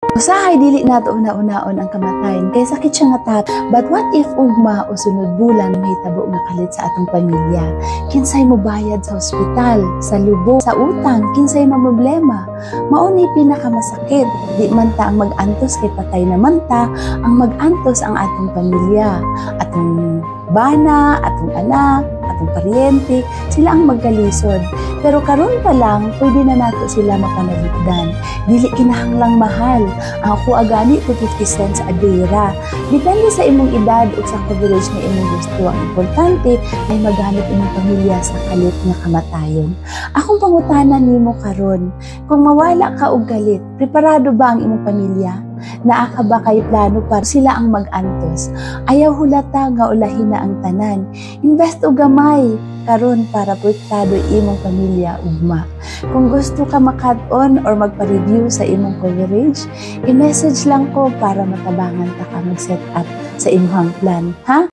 Usahay dili nato una-unaon ang kamatayon kay sakit siya nga tat. But what if ugma o sunod bulan mahitabo nga kalit sa atong pamilya? Kinsay mo bayad sa ospital, sa lubong, sa utang, kinsay problema? Mauni pinakamasakit, di man ta ang mag-antos kay patay naman ta, ang mag-antos ang atong pamilya, atong bana, atong anak, atong paryente, sila ang magkalisod. Pero karon pa lang, pwede na nato sila mapanaligdan. Dili kinahanglang mahal. Ang ako agani to 50 cents a day ra. Depende sa imong edad o sa coverage na imong gusto. Ang importante ay magamit imong pamilya sa kalit nga kamatayon. Akong pangutanan nimo karon, kung mawala ka og kalit, preparado ba ang imong pamilya? Naa ka ba kay plano para sila ang mag-antos? Ayaw hulata nga ulahin na ang tanan. Invest og gamay karon para protektado imong pamilya ugma. Kung gusto ka maka-on or magpa-review sa imong coverage, i-message lang ko para matabangan ta ka mag-set up sa imong plan, ha?